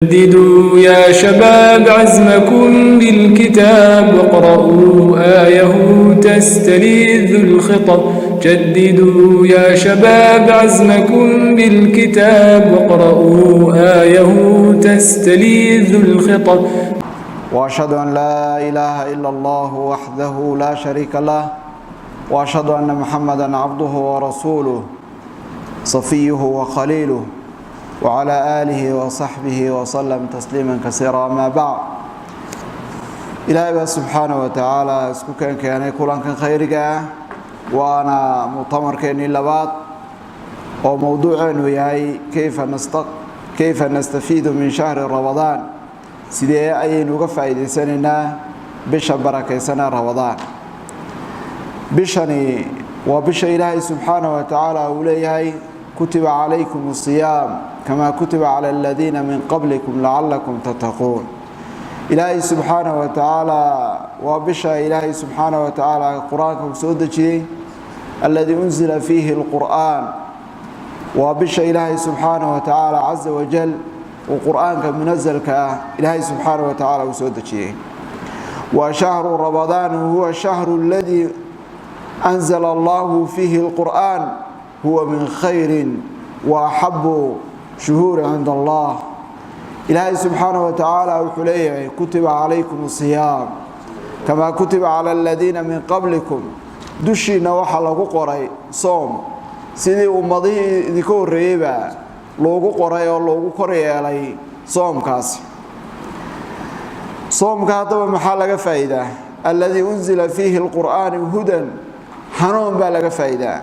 جددوا يا شباب عزمكم بالكتاب واقرؤوا آيه تستلذ الخطب. جددوا يا شباب عزمكم بالكتاب واقرؤوا آيه تستلذ الخطب. وأشهد أن لا إله إلا الله وحده لا شريك له وأشهد أن محمدا عبده ورسوله صفيه وخليله وعلى آله وصحبه وسلم تسليما كثيرا. ما بعد، إلهي سبحانه وتعالى اسكوكان كان كلان كان خيرك وأنا مؤتمر كاني لبات وموضوع وياي كيف نستفيد من شهر رمضان، سيدي أي نوقف عيد سننا بش بركة سنة رمضان بشني وبش إلهي سبحانه وتعالى وليهي كتب عليكم الصيام كما كتب على الذين من قبلكم لعلكم تتقون. إلهي سبحانه وتعالى وبشا إلهي سبحانه وتعالى القرآن سودتي الذي أنزل فيه القرآن، وبشا إلهي سبحانه وتعالى عز وجل وقرآن منزل إلهي سبحانه وتعالى سودتي. وشهر رمضان هو الشهر الذي أنزل الله فيه القرآن، هو من خير وأحب شهور عند الله. إلهي سبحانه وتعالى وحليه كتب عليكم الصيام كما كتب على الذين من قبلكم. دشينا waxa lagu qoray soom sidii ummadii idinka horeeyba loogu qoray oo loogu koryeelay soomkaas. soomka hadaba maxaa laga faa'iidaa? alladhi unzila fihi alquran hudan, hanuun baa laga faa'iidaa.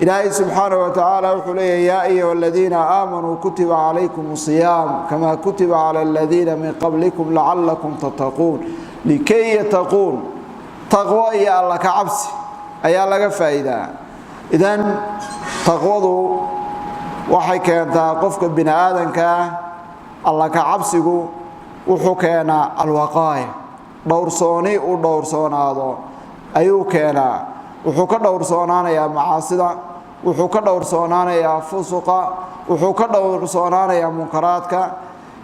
إلهي سبحانه وتعالى وحليه يا أيها الذين آمنوا كتب عليكم الصيام كما كتب على الذين من قبلكم لعلكم تتقون. لكي يتقون تقوى يا الله كعبس أي الله فائدة. إذن تقوى وحي كانت قفك بن آدم الله كعبسه وحكينا الوقاية دورسوني ودورسون هذا أيو كان وحكى دورسونانا يا معاصدة وحكى دورسونانا يا فسقة وحكى دورسونانا يا منكراتك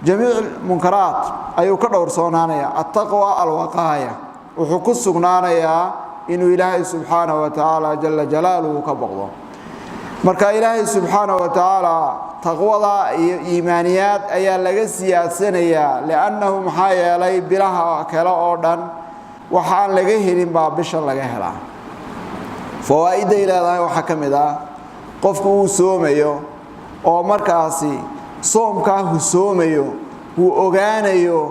جميع المنكرات أيو كدورسونانا يا التقوى الوقاية وحكى السجنانا يا إنه إلهي سبحانه وتعالى جل جلاله كبغضه. مركا إلهي سبحانه وتعالى تقوى إيمانيات أي لجسيات سنية لأنه محايا لي بلها كلا أردن وحان لجهرين بابشر لجهلا. فوائد إلى الله وحكمه قفكو سوميو أو مركاسي صومكه سوميو وأغانيو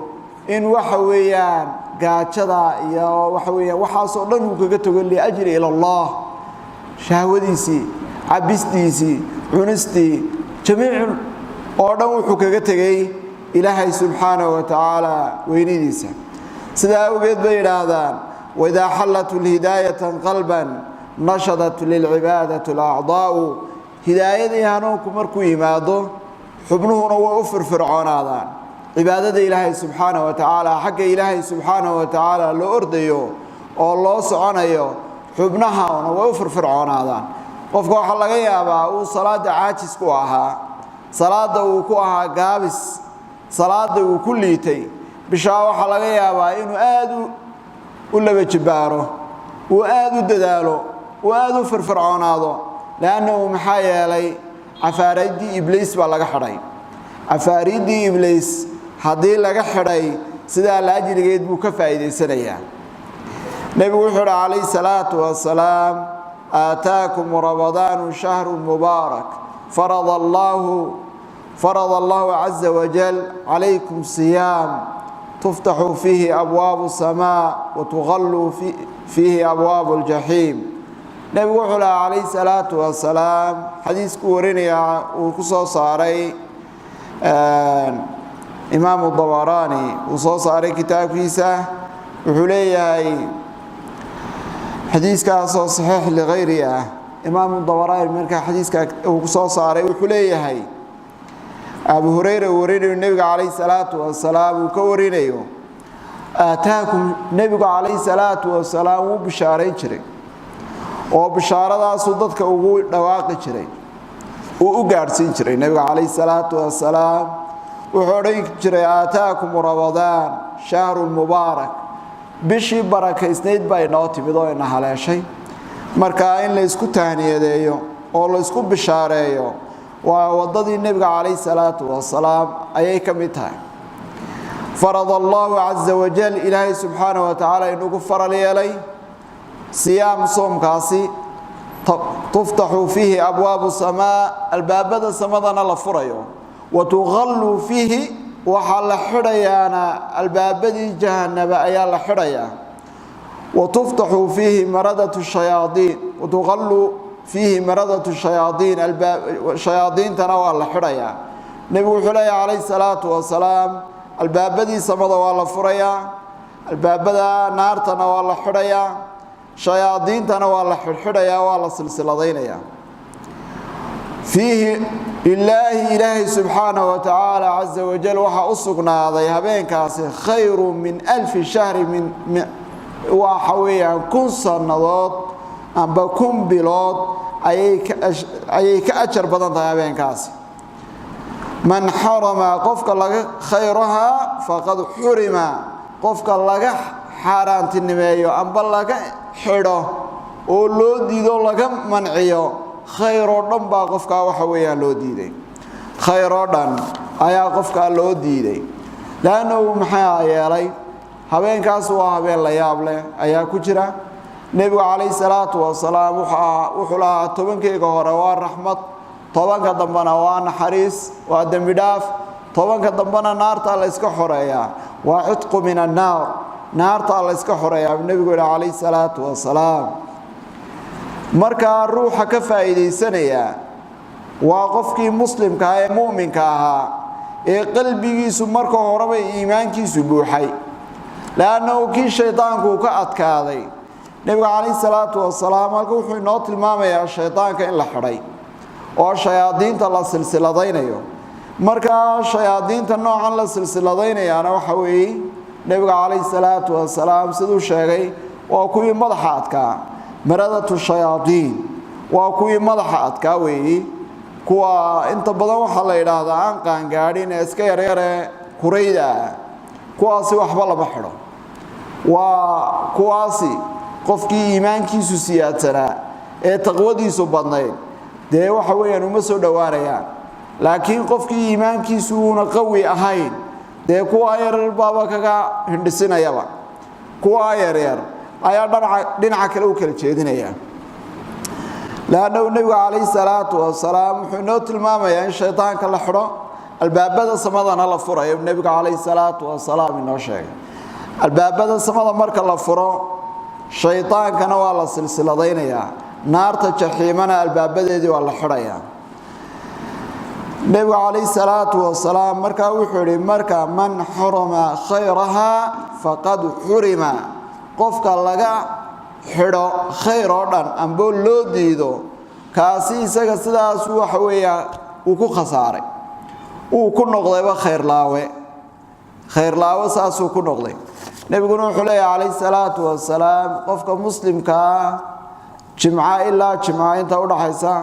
إن وحويان قاتشدا يا وحويان وحاصلن وكجتقول لي أجر إلى الله شهوديسي عبستيسي عنستي جميع أردن وحكجتجي إلهي سبحانه وتعالى وينيسا سدا وجد بين هذا. وإذا حلت الهداية قلبا نشدت للعبادة الأعضاء. هداية هانوكم مركو يمادو حبنه وأفر فرعون هذا عبادة إلهي سبحانه وتعالى حق إلهي سبحانه وتعالى لأرضيو والله سبحانه حبنها وأفر فرعون هذا. قفكو حلقا يابا وصلاة عاجز كوها صلاة وكوها قابس صلاة وكليتي بشاو حلقا يابا إنو آدو ولا بجباره وآدو ددالو وآدو فرعون هذا، لأنه محايا لي عفاريدي إبليس بلغ حري. عفاريدي إبليس هذه لغ حري سيدا لاجل جيد مكفايد سنيا. نبي محمد عليه الصلاة والسلام آتاكم رمضان شهر مبارك فرض الله عز وجل عليكم صيام تفتح فيه أبواب السماء وتغل فيه أبواب الجحيم. نبي محمد عليه الصلاة والسلام حديث كورينيا وكسو صاري إمام الضبراني وصو صاري كتاب كيسة وحليه حديث كاسو صحيح لغيرها. إمام الضبراني من حديث وكسو صاري وحليه أبو هريرة وريني النبي عليه الصلاة والسلام وكورينيه آتاكم النبي عليه الصلاة والسلام وبشارين شري وبشارة صدتك وقول دواقي شري وقارسين شري النبي عليه الصلاة والسلام وحورين جري آتاكم رمضان شهر مبارك بشي بركة سنيد بايناتي بدون على شيء مركا إن ليسكو تهنيديو أو ليسكو بشاريو ووضد النبي عليه الصلاة والسلام أي كمتها فرض الله عز وجل إلهي سبحانه وتعالى إنه كفر لي عليه صيام صوم كاسي تفتح فيه أبواب السماء الباب السماء الله فريو وتغل فيه وحل حريانا الباب جهنم أيال حريا وتفتح فيه مردة الشياطين وتغل فيه مردة الشياطين الشياطين تنوال حريا نبي حلي عليه الصلاة والسلام الباب دي سمد والله فريا الباب نار تنوال حريا شياطين تنوال حريا والله سلسلة دينيا فيه إلهي سبحانه وتعالى عز وجل وحا أسقنا هذا هبين كاسي خير من 1000 شهر من وحويا كن سنوات أم بكون بلاد أي كأجر بدن هبين كاسي من حرم قفك الله خيرها فقد حرم قفك الله حرام تنميو أم بالله حرو ولو ديدو لك منعيو خير دم با قفكا waxa weeyaan loo diiday khayr dhan ayaa qofka loo diiday laano maxaa yeelay habeenkaas waa habeen la yaab leh ayaa ku jira nabiga kaleey salaatu wa salaam wuxuu lahaa tobankeyga hore waa raxmad tobanka dambana waa naxariis waa dambi dhaaf tobanka dambana naarta la iska xoreeya waa itqu min an-naar naarta la iska xoreeya nabiga kaleey salaatu wa salaam marka ruuxa ka faa'iideysanaya waa qofkii muslimka ah ee muuminka ahaa ee qalbigiisu marka horeba iimaankiisu buuxay laano kii shaytaanku ka adkaaday nabiga kaleey salaatu wasalaam halka wuxuu noo tilmaamayaa shaytaanka in la xidhay oo shayaadiinta la silsiladaynayo marka shayaadiinta noocan la silsiladaynayaana waxa weeye nabiga kaleey salaatu wasalaam sidoo sheegay waa kuwii madaxa adkaa مردة الشياطين وكوي مدحات كاوي كوا انت بدن waxa la yiraahdaa qaan gaadhin iska yareere kureyda kuwaasi waxba laba xiro waa kuwaasi qofkii iimaankiisu siyaadana ee taqwadiisu badnayd de waxa weeyaan uma soo dhawaanayaan laakiin qofkii iimaankiisu una qawi ahayn de kuwa yareer baaba kaga hindhisinayaba kuwa yareer ayaa dhinaca kale u kala jeedinaya laana nabiga kaleey salaatu wa salaam wuxuu noo tilmaamayaa in shaytaanka la xiro albaabada samadana la furayo nabiga kaleey salaatu wa salaam inoo sheegay albaabada samada marka la furo shaytaankana waa la silsiladaynaya naarta jaxiimana albaabadeedii waa la xirayaa nabiga kaleey salaatu wa salaam marka wuxuu yiri marka man harama khayraha faqad hurima qofka laga xidho khayr oo dhan ambo loo diido kaasi isaga sidaas waxa weeyaa uu ku khasaaray uu ku noqdayba khayr laawe saas uu ku noqday nabiguna wuxuu leeyahay kaleey salaatu wasalaam qofka muslimka jimca ila jimca inta u dhaxaysa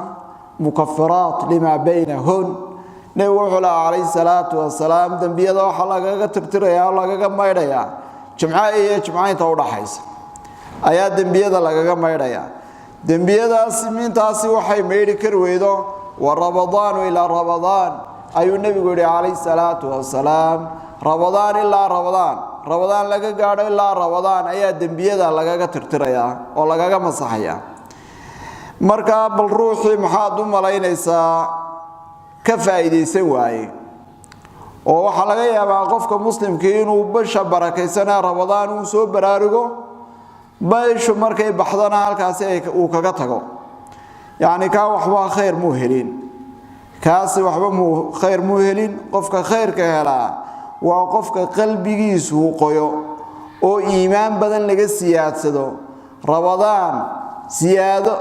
mukaffarat lima baynahun nabigu wuxuu leeyahay kaleey salaatu wasalaam dambiyada waxa lagaga tirtirayaa lagaga maydhayaa jimca iyo jimca inta u dhaxaysa ayaa dambiyada lagaga maydhaya dambiyadaas mintaasi waxay meeyri kar weedo wa ramadaan ila ramadaan ayuu nabigu yiri kaleey salaatu wasalaam ramadaan ila ramadaan laga gaadho ila ramadaan ayaa dambiyada lagaga tirtiraya oo lagaga masaxaya marka bal ruuxi maxaad u malaynaysaa ka faa'iideysan waaye oo waxa laga yaabaa qofka muslimka inuu basha barakaysanaa ramadaan uu soo baraarugo bayshu markay baxdana halkaas uu kaga tago yaani ka waxba khayr muu helin kaasi waxba muu khayr muu helin qofka khayrka helaa waa qofka qalbigiisu qoyo oo iimaan badan laga siyaadsado ramadaan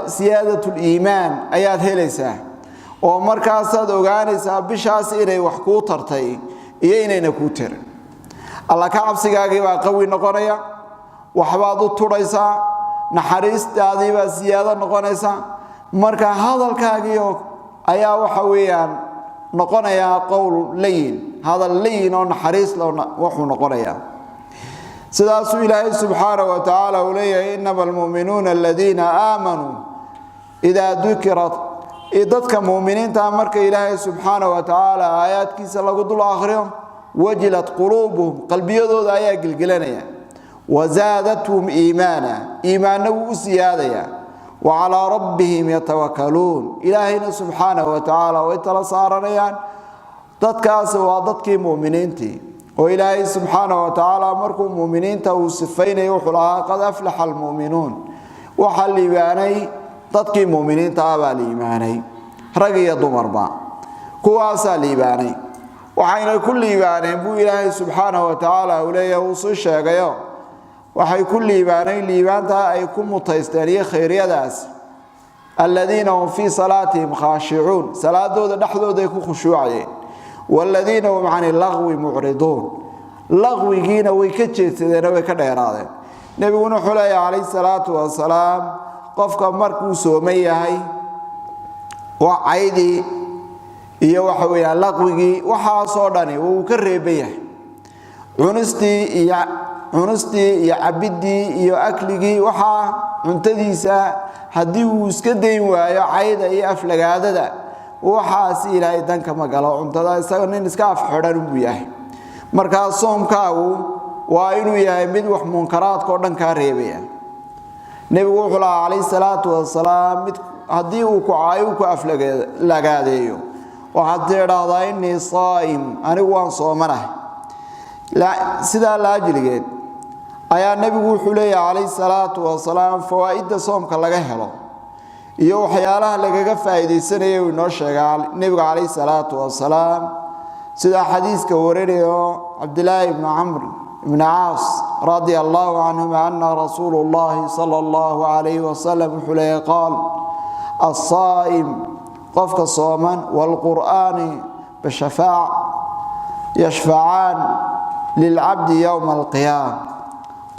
siyaadatul iimaan ayaad helaysaa oo markaas aad ogaanaysaa bishaas inay wax ku tartay iyo inayna ku tirin alla ka cabsigaaga baa qawi noqonaya waxbaad u turaysaa naxariistaadii baa siyaado noqonaysa marka hadalkaagiyo ayaa waxa weeyaan noqonayaa qowl layin hadal layin oo naxariis leh wuxuu noqonayaa sidaas ilaahay subhanahu wa ta'ala uu leeyahay innamal mu'minuuna alladheena aamanu idha dhukirat dadka mu'miniinta marka ilaahay subhanahu wa ta'ala aayaadkiisa lagu dul akhriyo wajilat qulubuhum qalbiyadooda ayaa gilgilanaya وزادتهم إيمانا وزيادة وعلى ربهم يتوكلون إلهنا سبحانه وتعالى ويتلا صارنيان dadkaas waa dadkii muuminiintii oo Ilaahay subhanahu wa ta'ala markuu muuminiinta uu sifeynay wuxuu lahaa qad aflaha almu'minuun waxa liibaanay dadkii muuminiinta ah liibaanay rag iyo dumarba kuwaas liibaanay waxayna ku liibaaneen buu Ilaahay subhanahu wa ta'ala uu leeyahay uu soo sheegayo waxay ku liibaanay liibaanta ay ku mutaysteen khayriyadaas alladina hum fi salatihim khashi'un salaadooda dhaxdooda ku khushuucayeen walladina hum 'anil lagwi mu'ridun lagwigiina way ka jeedsadeen way ka dheeraadeen nabiguna wuxuu leeyahay alayhi salaatu wasalaam qofka markuu soomay yahay waa aydi iyo waxa weeyaan lagwigi waxa soo dhani uu ka reebay cunustii iyo cabidii iyo akligii waxa cuntadiisa hadii uu iska deyn waayo cayda iyo aflagaadada waxaas ilaahay danka ma galo cuntada isaga nin iska afxidhan uu yahay marka soomkaagu waa inuu yahay mid wax munkaraadka oo dhan ka reebaya nabigu wuxuu alayhi salaatu wasalaam mid hadii uu ku caayo ku aflagaadeeyo waxa tiraahdaa inni saa'im anigu waan soomanahay sida la ajligeed ayaa nabigu wuxuu leeyahay alayhi salaatu wasalaam fawaa'ida soomka laga helo iyo waxyaalaha lagaga faa'iideysanayo inoo sheegay nabiga alayhi salaatu wasalaam sida xadiiska warinayo Abdullah ibn Amr ibn Aas radiyallahu anhu anna Rasulullah sallallahu alayhi wasallam wuxuu leeyahay qaal as-saa'im qofka sooman wal qur'ani bishafaa' yashfa'an lil 'abdi yawm al-qiyamah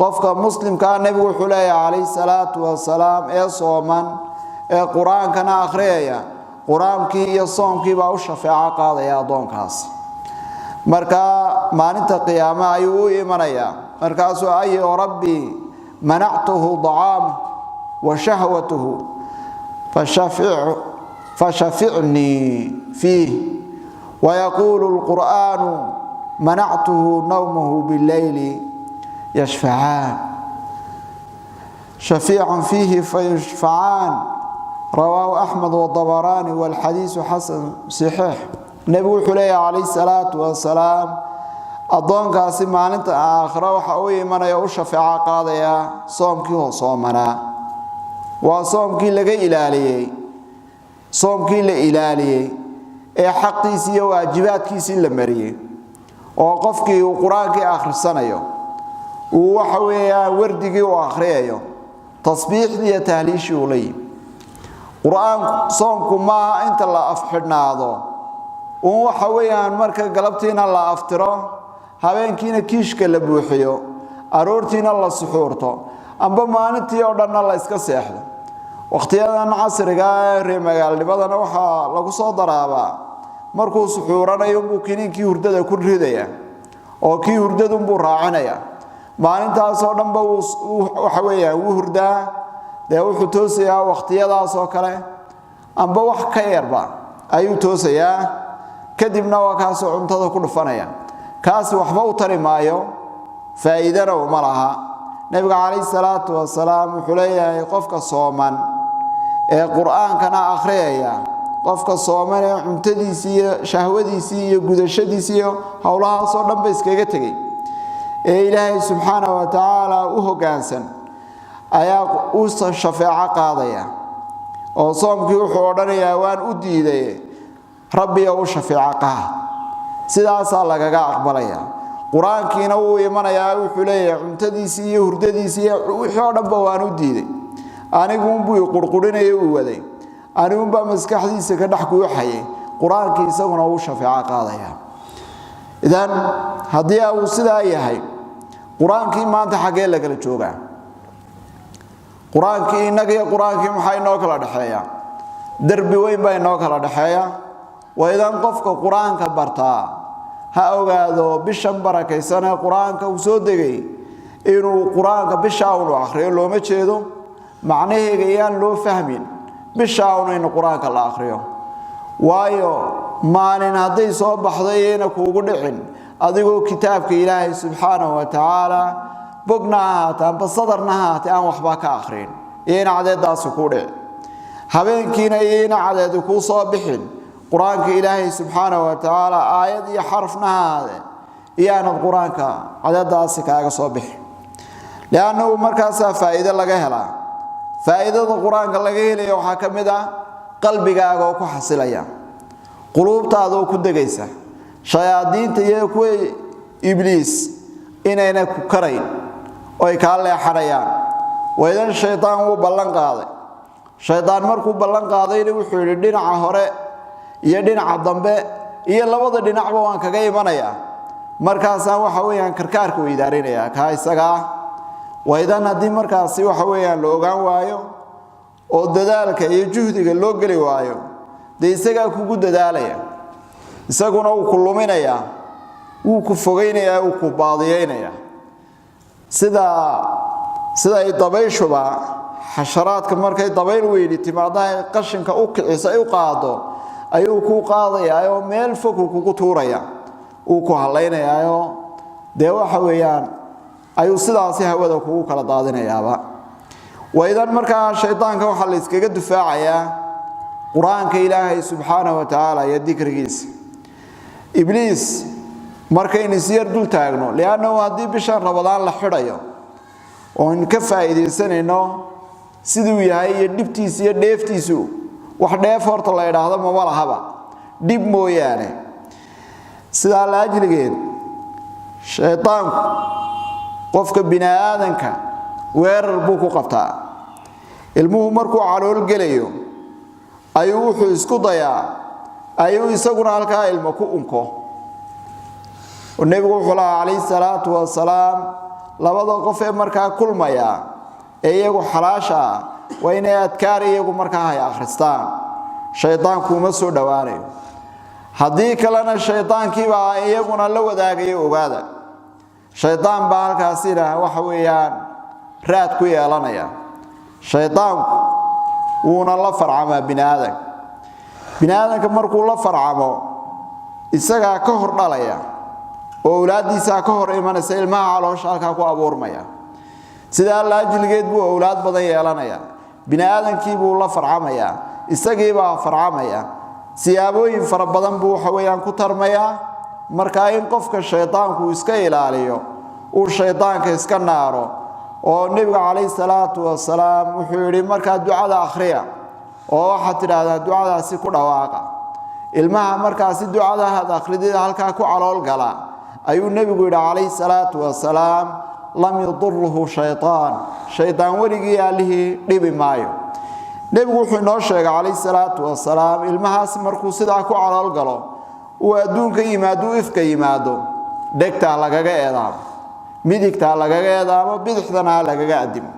qofka muslimka nabigu wuxuu leeyahay alayhi salaatu wasalaam ee sooman ee quraankana akhriyaya quraankii iyo soomkii baa u shafaaca qaadaya adoonkaas marka maalinta qiyaama ayuu u imanaya markaas ay rabbi mana'tuhu da'am wa shahwatuhu fashafi'ni fihi wa yaqulu al-qur'anu mana'tuhu nawmuhu bil-layli يشفعان شفيع فيه فيشفعان رواه أحمد والطبراني والحديث حسن صحيح نبي حليه عليه الصلاة والسلام أظن قاسم مالنت آخر وحوي من يشفع قاضيا صومكي وصومنا وصومكي لقي إلالي صومكي لإلالي حقي سي واجباتكي سي لمريه وقفكي وقرانكي آخر السنة يوم waxa weeyaa wardigii oo akhriyayo tasbiixdii iyo tahliishii uu leeyahay quraan soonku ma inta la afxidnaado oo waxa weeyaan marka galabtiina la aftiro habeenkiina kiishka la buuxiyo aroortiina la suxuurto amba maalintii oo dhan la iska seexdo waqtiyadan casriga ee magaalnimada waxa lagu soo daraaba markuu suxuuranayo buu kiniinkii hurdada ku ridaya oo kii hurdadu buu raacinaya maalintaas oo dhanba waxa weeyaan uu hurdaa wuxuu toosayaa waqtiyadaas oo kale amba wax ka yarba ayuu toosayaa kadibna waa kaas cuntada ku dhufanaya kaas waxba u tari maayo faa'iidana uma laha nabiga alayhi salaatu wasalaam wuxuu leeyahay qofka sooman ee quraankana akhriyaya qofka sooman ee cuntadiisii iyo shahwadiisii iyo gudashadiisii iyo hawlahaas oo dhanba iskaga tagay إلهي سبحانه وتعالى وهجانسن أيا أوصى الشفاعة قاضية وصومك وحورنا وان أديده ربي أو الشفاعة قاض سيدا صالك أقبليا قرآن كينا ويمنا يا وحليا عمتديسي وردديسي وحورنا وان أديده أنا قوم بي قرقرنا يوودي أنا قوم بمسكحديسي كدحكو يحيي قرآن كيسونا والشفاعة قاضية إذن هدية وسيدا يحيي quraankii maanta xagee la kala joogaa quraankii inaga quraankii maxay noo kala dhaxeeyaa darbi weyn baa noo kala dhaxeeyaa waydan qofka quraanka bartaa ha ogaado bishan barakaysan quraanka uu soo degay inuu quraanka bisha uu akhriyo looma jeedo macnaheedu ayaan loo fahmin bisha uu quraanka la akhriyo waayo maalin haday soo baxdayna kuugu dhicin adigoo kitaabka Ilaahay subhanahu wa ta'ala bognaha taanba sadarnaha aan waxba ka akhrin in cadeedaas ku dhig habeenkiina in cadeedu ku soo bixin quraanka Ilaahay subhanahu wa ta'ala aayad iyo xarfnaha iyana quraanka cadeedaas kaaga soo bixin laana markaas faa'iido laga helaa faa'iidada quraanka laga helayo waxa kamid ah qalbigaaga oo ku xasilaya qulubtaada oo ku degaysa shayaadiinta iyo kuwa ibliis inayna ku karayn oo ay ka leexanayaan waydan shaytaan uu ballan qaaday shaydaan markuu ballan qaaday wuxuu yiri dhinaca hore iyo dhinaca dambe iyo labada dhinacba waan kaga imanaya markaas waxa weeyaan karkaarka uu idaarinaya ka isaga waydan hadii markaas waxa weeyaan loo ogaan waayo oo dadaalka iyo juhdiga loo gali waayo isaga kugu dadaalaya isaguna uu ku luminaya uu ku fogeynaya uu ku baadiyeynaya sida ay dabayshuba xasharaadka markay dabayl weeydi timaadaha qashinka u kicisa ay u qaado ayuu ku qaadayaa meel fog kugu tuuraya uu ku haleynayaayo de waxa weeyaan ayuu sidaas hawada kugu kala daadinayaaba waydan markaa shaytaanka waxa la iskaga difaacayaa quraanka Ilaahay subhanahu wa ta'ala iyo dhikrigiisa ibliis markay nisiyar dul taagno leeyana hadii bishan Ramadaan la xidhayo oo in ka faa'iideysanayno sidoo yahay iyo dibtiisa iyo dheeftiisu wax dheef horta la yiraahdo ma walahaba dib mooyaane sida la ajligeed shaytaanku qofka bini'aadanka weerar buu ku qabtaa ilmuhu markuu calool gelayo ayuu wuxuu isku dayaa ayuu isaguna halka ilmo ku unko oo nabigu sallallahu alayhi salaatu wa salaam labada qof ee markaa kulmaya iyagu xalaasha waa inay adkaar iyagu markaa ay akhristaan shaytaanku ma soo dhawaanayo hadii kalena shaytaankii baa iyaguna la wadaagayo ogaada shaytaan baa halkaasina waxa weeyaan raad ku yeelanaya shaytaanku wuuna la farcama bini'aadanka markuu la farcamo isaga ka hor dhalaya oo awlaadiisa ka hor imanaysa ilmaha caloosha halka ku abuurmaya sida la ajligeed buu awlaad badan yeelanaya bini'aadankii buu la farcamaya isagii baa farcamaya siyaabooyin fara badan buu waxa weeyaan ku tarmaya marka in qofka shaytaanku iska ilaaliyo uu shaytaanka iska naaro oo nabiga kaleey salaatu wasalaam wuxuu yiri marka ducada akhriya oo waxa tiraahdaa ducadaasi ku dhawaaqa ilmaha markaasi ducada had akhridida halka ku calool gala ayuu nabigu yiri kaleey salaatu wasalaam lam yudurruhu shaytaan warigi alihi dhibi maayo nabigu wuxuu noo sheegay kaleey salaatu wasalaam ilmahaas markuu sida ku calool galo oo adduunka yimaado ifka yimaado dhegta lagaga eedaamo midigta lagaga eedaamo bidixdana lagaga adimo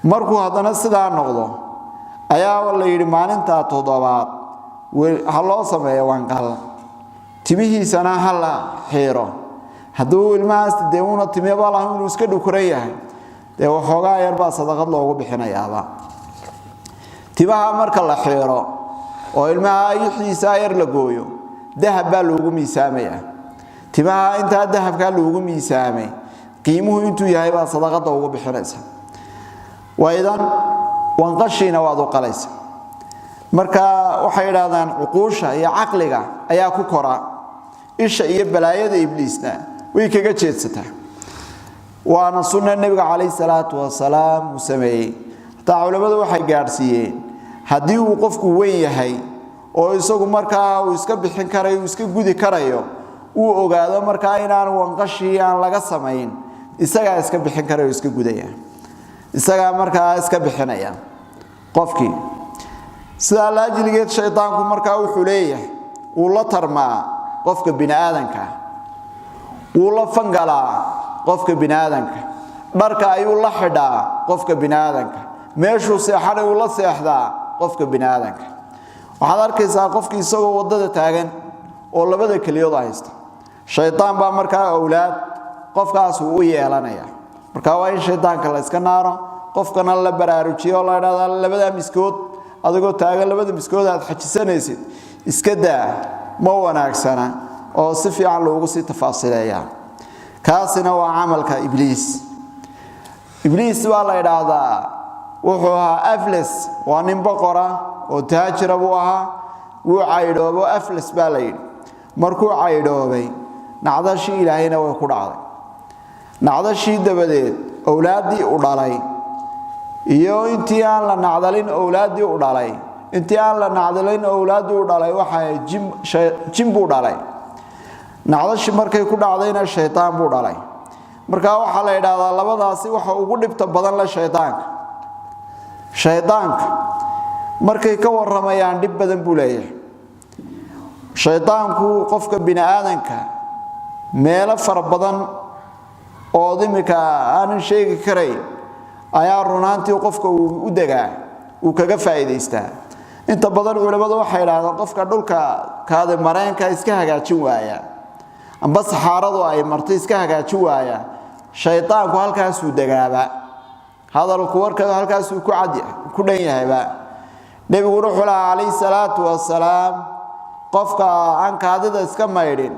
markuu hadana sida noqdo ayaa la yiri maalinta toddobaad haloo sameeyo wanqal timihiisana hala xiro haduu ilmahaas deewuna timeba la inuu iska dhukuran yahay de waxoogaa yar baa sadaqad loogu bixinayaaba timaha marka la xiro oo ilmaha yixiisa yar la gooyo dahab baa loogu miisaamaya timaha inta dahabka loogu miisaamay qiimuhu intuu yahay baa sadaqada ugu bixinaysa waydan wanqashina waad u qalaysa marka waxay yiraahdaan uquusha iyo aqliga ayaa ku kora isha iyo balaayada ibliisna way kaga jeedsataa waana sunnah nabiga kaleey salaatu wasalaam sameeyay taawulada waxay gaarsiiyeen hadii uu qofku weyn yahay oo isagu markaa uu iska bixin karayo iska gudi karayo uu ogaado markaa inaan wanqashi aan laga sameyn isaga iska bixin karayo iska gudaya isaga markaa iska bixinaya qofkii sida la ajligeed shaytaanku markaa wuxuu leeyahay uu la tarmaa qofka bini'aadanka uu la fangalaa qofka bini'aadanka dharka ayuu la xidhaa qofka bini'aadanka meeshuu seexanay uu la seexdaa qofka bini'aadanka waxaad arkaysaa qofkii isagoo wadada taagan oo labada kaliyood haysta shaydaan baa markaa awlaad qofkaas uu yeelanaya marka waa in shaydaanka la iska naaro qofkana la baraarujiyo la yiraahdo labada miskood adigoo taagan labada miskood aad xajisanaysid iska daa ma wanaagsana oo si fiican loogu sii tafaasileeyaa kaasina waa amalka ibliis waa la yiraahdaa wuxuu ahaa afles waa nin boqora oo taajira buu ahaa wuu caydhoobo afles baa la yiri markuu caydhoobay nacdashii ilaahayna way ku dhacday nacdashii dabadeed awlaadii u dhalay iyo intii aan la nacdalin awlaadii u dhalay intii aan la nacdalin awlaadii u dhalay waxa jin buu dhalay nacdashi markay ku dhacdayna shaytaan buu dhalay marka waxa la yiraahdaa labadaasi waxa ugu dhibta badan la shaydaanka markay ka waramayaan dib badan buu leeyahay shaydaanku qofka bini aadanka meel far badan oo dimika aan sheegi karay ayaa runaantii qofka uu degaa uu kaga faa'iideystaa inta badan culimadu waxay yiraahdaan qofka dhulka kaada mareenka iska hagaajin waaya amba saxaaradu ay martay iska hagaajin waaya shaydaanku halkaas uu degaaba hadalku warkada halkaas uu ku dhan yahayba nabigu wuxuu alayhi salaatu wassalaam qofka aan kaadida iska maydhin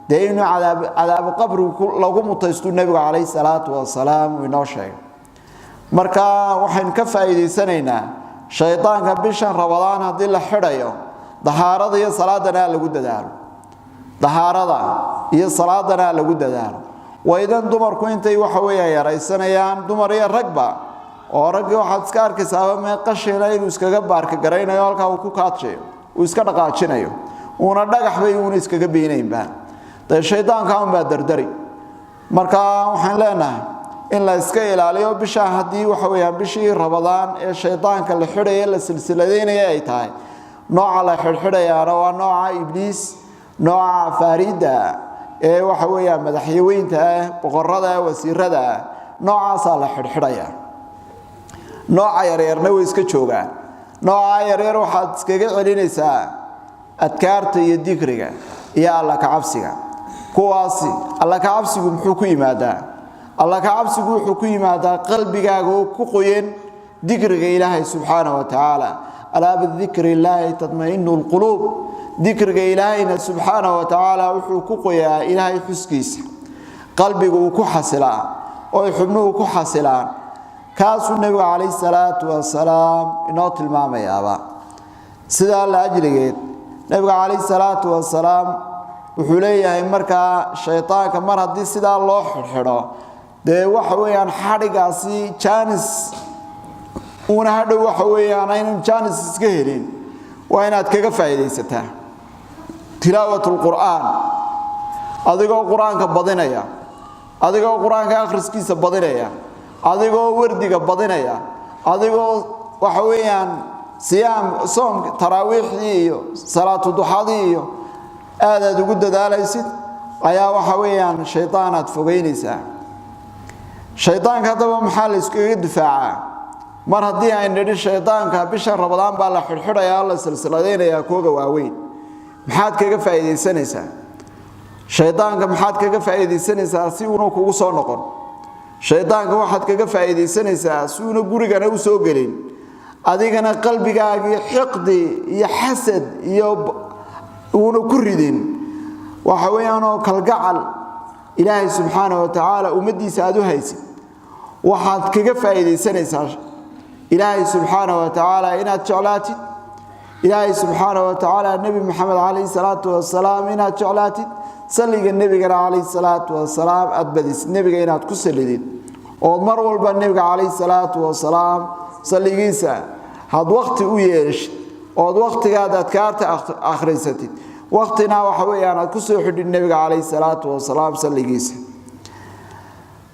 deeynu cadaab qabri lagu mutaysto nabigu alayhi salaatu wassalaam inoo sheegay marka waxaan ka faa'iideysanaynaa shaydaanka bishan Ramadaan hadii la xidhayo dahaarada iyo salaadana lagu dadaalo dahaarada iyo salaadana lagu dadaalo waydan dumarku intay waxa weeyay yaraysanayaan dumar iyo ragba oo rag waxa iska arkaysaa ma qashina inuu iskaga baarka gareynayo halka uu ku kaadjeeyo uu iska dhaqaajinayo una dhagax bay uu iskaga beenaynba taa shaydaanka aan baa dardari marka waxaan leenahay in la iska ilaaliyo bisha hadii waxa weeyaan bishii Ramadaan ee shaydaanka la xidhay la silsiladeynaya ay tahay nooca la xidhxidayana waa nooca ibliis nooca farida ee waxa weeyaan madaxweynta boqorada wasiirada noocaas la xidhxidaya nooca yaryarna way iska joogaan nooca yaryar waxaad iskaga celinaysaa adkaarta iyo dhikriga iyo alla ka cabsiga kuwaasi alla ka cabsigu muxuu ku yimaadaa alla ka cabsigu wuxuu ku yimaadaa qalbigaaga oo ku qoyan dhikriga Ilaahay subhanahu wa ta'ala ala bidhikri Ilaahi tatma'innul qulub dhikriga Ilaahayna subhanahu wa ta'ala wuxuu ku qoyaa Ilaahay xuskiisa qalbigu uu ku xasilaa oo xubnuhu ku xasilaan kaasuu nabiga alayhi salaatu wassalaam inoo tilmaamayaaba sida la ajligeed nabiga alayhi salaatu wassalaam wuxuu leeyahay marka shaytaanka mar hadii sida loo xidho de waxa weeyaan xarigaasi jaanis una hadhow waxa weeyaan aynan jaanis iska helin waa inaad kaga faa'iideysataa tilaawatul quraan adigoo quraanka badinaya adigoo quraanka akhriskiisa badinaya adigoo wardiga badinaya adigoo waxa weeyaan siyaam soom taraawiixii iyo salaatu duxadii iyo aad ugu dadaalaysid ayaa waxa weeyaan shaytaanad fogeynaysa shaytaanka hadaba maxaa la iskaga difaaca mar hadii ay nidhi shaytaanka bisha Ramadaan baa la xidhxidaya la silsiladeynaya kooga waaweyn maxaad kaga faa'iideysanaysaa shaytaanka maxaad kaga faa'iideysanaysaa si uu kugu soo noqon shaytaanka waxaad kaga faa'iideysanaysaa si uu gurigana u soo gelin adigana qalbigaaga xiqdi iyo xasad iyo uu ku ridin waxa weeyaan oo kalgacal Ilaahay subhanahu wa ta'ala umadiisa aad u haysid waxaad kaga faa'iideysanaysaa Ilaahay subhanahu wa ta'ala inaad jeclaatid Ilaahay subhanahu wa ta'ala nabi Muhammad alayhi salatu wassalaam inaad jeclaatid saliga nabiga alayhi salatu wassalaam adbadis nabiga inaad ku salidid oo mar walba nabiga alayhi salatu wassalaam saligiisa had waqti u yeeshid oo waqtigaada adkaarta akhriysatid waqtina waxa weeyaan aad ku soo xidhid nabiga alayhi salatu wassalaam saligiisa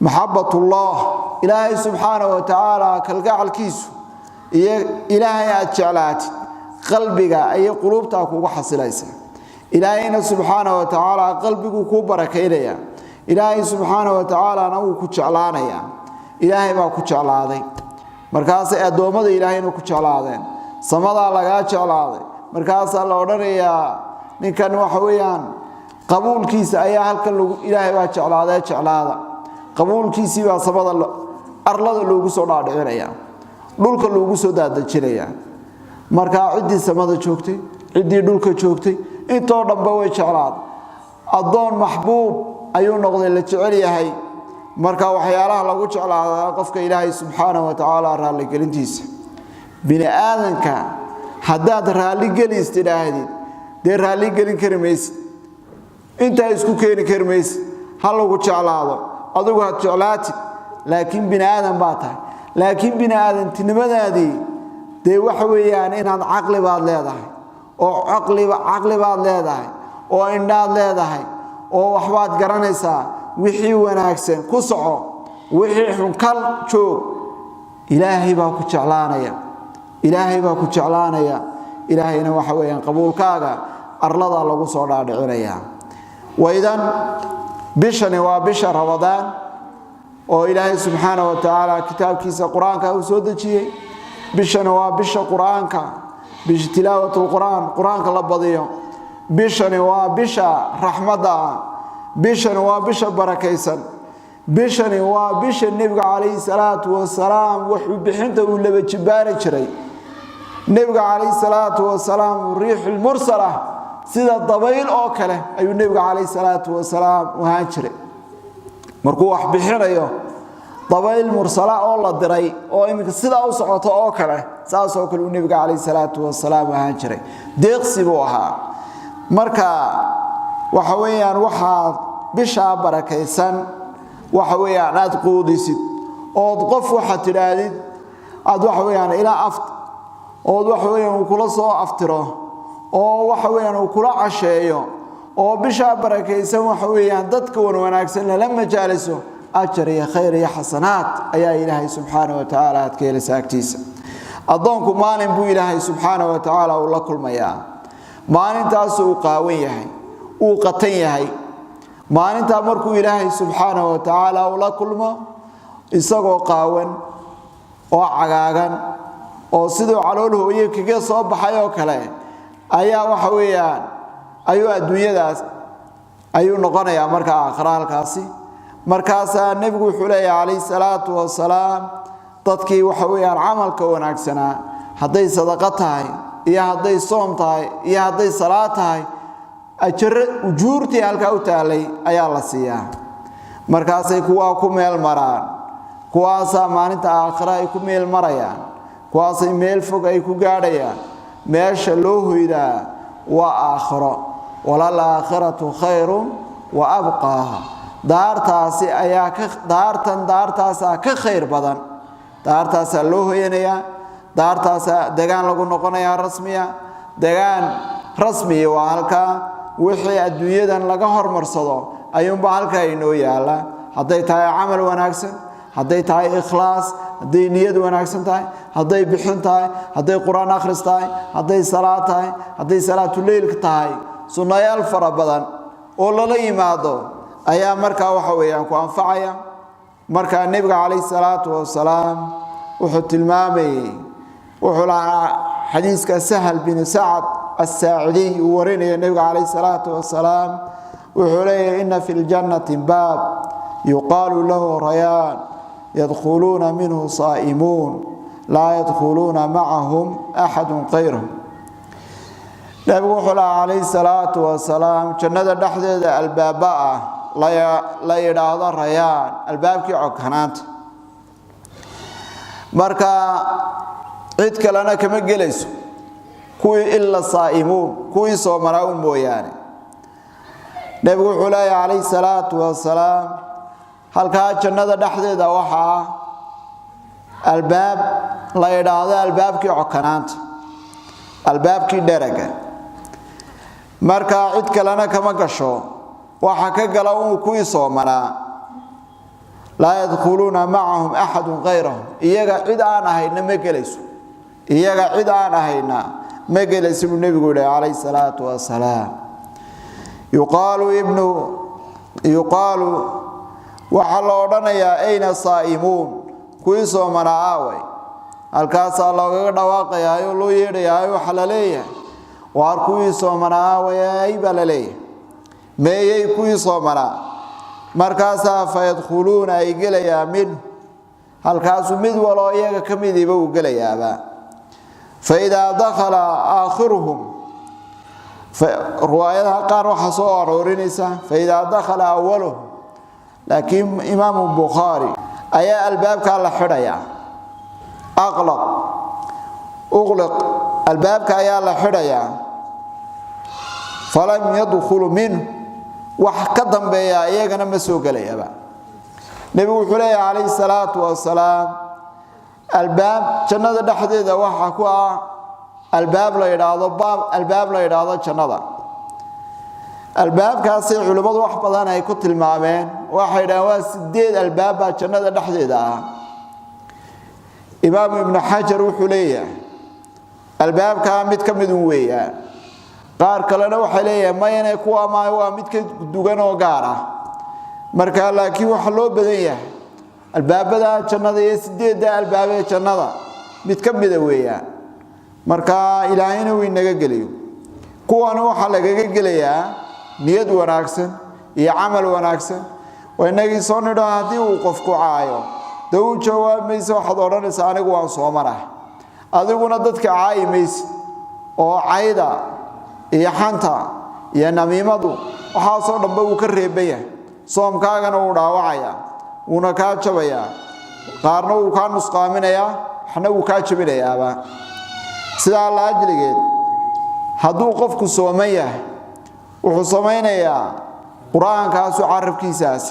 mahabbatullah Ilaahay subhanahu wa ta'ala kalgacalkiisu iyo Ilaahay aad jeclaatid qalbiga ay qulubta kugu xasilaysa Ilaahayna subhanahu wa ta'ala qalbigu ku barakeeynaya Ilaahay subhanahu wa ta'ala uu ku jeclaanaya Ilaahay baa ku jeclaaday markaas adoomada Ilaahayna ku jeclaadeen samada laga jeclaaday markaasaa la odhanayaa ninkan waxa weeyaan qabuulkiisa ayaa halkan ilaahay baa jeclaada qabuulkiisii baa samada arlada loogu soo dhaadhicinaya dhulka loogu soo daadajinaya marka cidii samada joogtay cidii dhulka joogtay intoo dhanba way jeclaad adoon maxbuub ayuu noqday la jecel yahay marka waxyaalaha lagu jeclaado qofka ilaahay subxaanahu wa ta'ala raali gelintiisa bini aadanka haddaad raali gelistiraahdi de raali gelin karmaysid inta isku keeni karmaysid hal lagu jeclaado adigu had jeclaatid laakiin bini aadan baa tahay laakiin bini aadantinimadaadii de waxa weeyaan inaad aqli baad leedahay oo aqli baad leedahay oo indhaad leedahay oo waxbaad garanaysaa wixii wanaagsan ku soco wixii xun kal joog ilaahay baa ku jeclaanaya ilaahayna waxa weeyaan qabuulkaaga arlada lagu soo dhaadhicinaya waydan bishani waa bisha Ramadaan oo ilaahay subxaanahu wa ta'ala kitaabkiisa quraanka uu soo dejiyay bishani waa bisha quraanka bish tilaawatul quraanka la badiyo bishani waa bisha raxmada bishani waa bisha barakaysan bishani waa bisha nabiga kaleey salaatu wasalaam wuxuu bixinta uu laba jibaari jiray nabiga kaleey salaatu wasalaam riixul mursala sida dabayl oo kale ayuu nabiga kaleey salaatu wasalaam u haan jiray markuu wax bixinayo dabayl mursala oo la diray oo iminka sida u socoto oo kale saas oo kale uu nabiga kaleey salaatu wasalaam u haan jiray deeqsi buu ahaa marka waxa weeyaan waxa bisha barakaysan waxa weeyaan aad quudisid oo qof waxa tiraadid aad waxa weeyaan ila aft oo waxa weeyaan kula soo aftiro oo waxa weeyaan kula casheeyo oo bisha barakaysan waxa weeyaan dadka wanaagsan la majaaliso ajar iyo khayr iyo xasanaat ayaa ilaahay subxaanahu wa ta'ala aad ka helaysagtiisa adoonku maalin buu ilaahay subxaanahu wa ta'ala uu la kulmayaa maalintaas uu qaawan yahay uu qatan yahay maalinta markuu ilaahay subxaanahu wa ta'ala uu la kulmo isagoo qaawan oo cagaagan oo sidoo calool hooyay kaga soo baxay oo kale ayaa waxa weeyaan ayuu adduunyadaas ayuu noqonayaa marka aakhiraalkaasi markaas nabigu wuxuu leeyahay alayhi salaatu wasalaam dadkii waxa weeyaan amalka wanaagsana haday sadaqa tahay iyo haday soom tahay iyo haday salaad tahay ajr ujuurtii halka u taalay ayaa la siiyaa markaasay kuwa ku meel maraan kuwaas maalinta aakhira ay ku meel marayaan kuwaas meel fog ay ku gaadhayaan meesha loo hoydaa waa aakhiro wala aakhiratu khayrun wa abqa daartaasi ayaa ka daartaas ka khayr badan daartaas loo hoyanaya daartaas deegaan lagu noqonaya deegaan rasmi waa halka wixii adduunyadan laga hormarsado ayuun ba halka inoo yaala haday tahay amal wanaagsan haday tahay ikhlaas haday niyad wanaagsan tahay haday bixin tahay haday quraan akhris tahay haday salaad tahay haday salaatul leyl tahay sunnayaal fara badan oo la yimaado ayaa marka waxa weeyaan ku anfacaya marka nabiga kaleey salaatu wasalaam wuxuu tilmaamay wuxuu lahaa xadiiska Sahal bin Sa'ad as-Sa'idi warinaya nabiga kaleey salaatu wasalaam wuxuu leeyahay inna fil jannati baab yuqalu lahu rayaan yadkhuluna minhu sa'imun la yadkhuluna ma'ahum ahadun ghayruhum nabigu wuxuu lahaa kaleey salaatu wasalaam jannada dhaxdeeda albaaba la yiraahdo rayaan albaabkii cogkanaanta marka cid kalena kama gelayso kuwii illa saa'imuun kuwii soo maraa mooyaane nabigu wuxuu leeyahay alayhi salaatu wasalaam halka jannada dhaxdeeda waxa albaab la yiraahdo albaabkii cogkanaanta albaabkii daraga marka cid kalena kama gasho waxa ka gala uu kuwii soo maraa la yadkhuluna ma'ahum ahadun ghayruhum iyaga cid aan ahayna ma gelayso nabigu alayhi salaatu wasalaam yuqalu waxa la odhanayaa ayna saa'imuun kuwii soo maraa way halkaas looga dhawaaqayaa loo yeedhayaa waxa la leeyahay واركوي صومنا وياي بلالي ميي كوي صومنا مركاسا فيدخلون أي قليا منه هل كاسو مد ولا إياك كمدي بو قليا با فإذا دخل آخرهم رواية قارو حصور ورنسا فإذا دخل أولهم لكن إمام البخاري أي الباب كان لحريا أغلق الباب كان لحريا فلم يدخل منه وحكدم بيا إياقنا مسوق لي أبا نبي وحلي عليه الصلاة والسلام الباب جنة دحديدة وحكوا الباب لا يراضى الباب لا يراضى جنة الباب كاسي علماء وحبضان أي كتل المعامين واحد واسديد الباب جنة دحديدة إمام ابن حجر وحلي الباب كان متكمد ويا qaar kalena waxa leeyahay ma inay kuwa ma waa mid ka dugan oo gaar ah marka laakiin waxa loo badan yahay albaabada jannada ee sideeda albaabada jannada mid ka mid weeyaan marka ilaahayna uu inaga geliyo kuwana waxa laga gelayaa niyad wanaagsan iyo amal wanaagsan wanaagii soo nidho hadii uu qofku caayo doo jawaabayso waxa oranaysa anigu waan soo maray adiguna dadka caayimaysi oo caayda iyo xanta iyo namiimadu waxa soo dhanba uu ka reebaya soomkaagana uu dhaawacaya una ka jabaya qaarna uu ka nusqaaminaya xana uu ka jabinayaaba sida la ajligeed haduu qofku soomaya wuxuu sameeynaya quraankaas uu carabkiisaas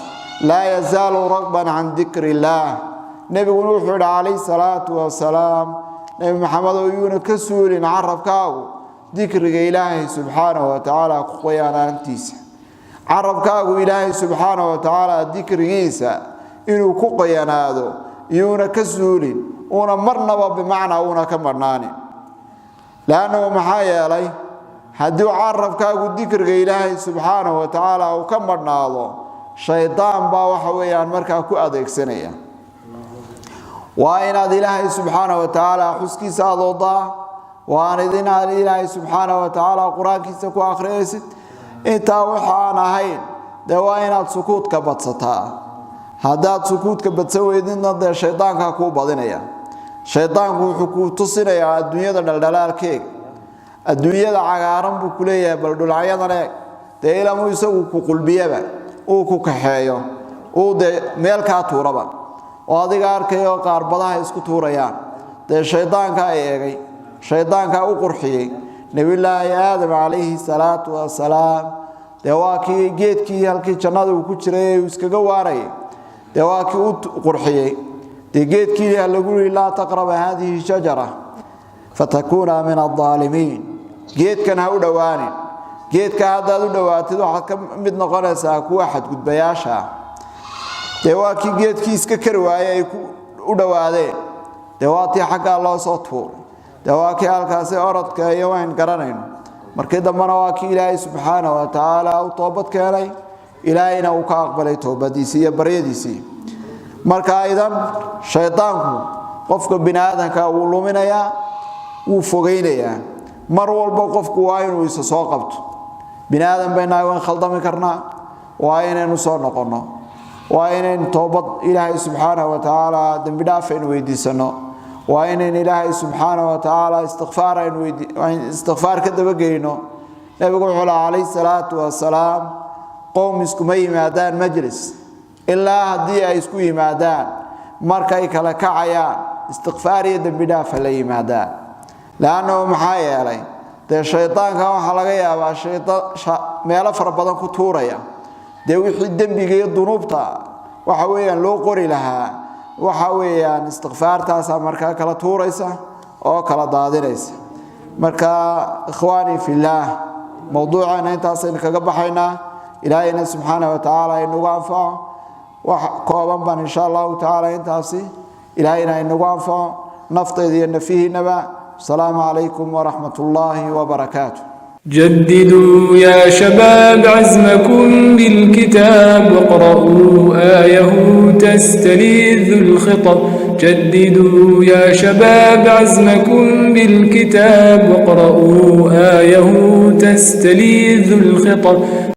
la yazaalu rabban an dhikrillah nabigu wuxuu yiraahday salaatu wa salaam nabi maxamed oo yuuna ka suulin carabkaagu ذكرك إلهي سبحانه وتعالى قيانا أنتيس عربكاغو إلهي سبحانه وتعالى ذكر عيسى إنه قيانا هذا يونا كسولين ونا مرنبا بمعنى ونا كمرناني لأنه محايا لي هدو عربكاغو ذكرك إلهي سبحانه وتعالى وكمرنا هذا شيطان باوحويا مركا كو أديك سنية وإن هذا إلهي سبحانه وتعالى حسكي سادوضا وأنا إذن الله سبحانه وتعالى قرآن كيسك وآخريسك إنت وحانا هين دوائنا سكوت كبتسطا هذا سكوت كبتسوي إذن ده الشيطان كاكو بضينيا الشيطان كو تصينيا الدنيا ده دلال كيك الدنيا ده عقارن بكلية بلدول عيادنا ده إلا مو يسوي كو قلبية وكو كحيو وده ميل كاتوربا وهذه كاركيو قاربضها يسكو توريان ده الشيطان كايجي شيطان كا قرحيي نبي الله آدم عليه الصلاة والسلام دواكي جيدكي هلكي جنادو ku jiray iskaga waaray دواكي قرحيي دي جيدكي لغوري لا تقرب هذه الشجرة فتكون من الظالمين جيد كان هو دواني جيد كهذا دواتيد waxa ka mid noqonaysa ku waxad gudbayaasha دواكي جيدكي iska karwaayay u dhawaadeen dawaati xaqa loo soo tuur دواكي halkaas orodka iyo waan garanayno markii dambana waa ki Ilaahay subhanahu wa ta'ala oo toobad keenay Ilaahayna uu ka aqbalay toobadiisii iyo baryadiisii marka aydan shaytaanku qofka bini'aadanka uu luminaya uu fogeynaya mar walba qofku waa inuu isa soo qabto bini'aadan bayna waan khaldami karnaa waa inaynu soo noqono waa inaynu toobad Ilaahay subhanahu wa ta'ala dambi dhaaf in weydiisano وإن إلهي سبحانه وتعالى استغفار كذا بجينه نبي عليه الصلاة والسلام قوم يسكمي مادان مجلس إلا هدي يسكوي مادان مركي كلا كعيان استغفار يدم بدافع لي مادان لأنه محايا علي ده الشيطان كان حلقيا والشيطان ما يلف ربنا كتوريا ده وحيد دم بيجي الذنوبتا وحويا لو قري لها وحويا استغفار تاسع مركا كلا توريسا أو كلا دادريسا مركا إخواني في الله موضوعنا تاسع كجبحنا إلهنا سبحانه وتعالى إنه غافع وقوام إن شاء الله تعالى تاسع إلهنا إنه غافع نفترض أن فيه نبأ السلام عليكم ورحمة الله وبركاته جددوا يا شباب عزمكم بالكتاب واقرؤوا آيه تستلذ الخطب جددوا يا شباب عزمكم بالكتاب واقرؤوا آيه تستلذ الخطب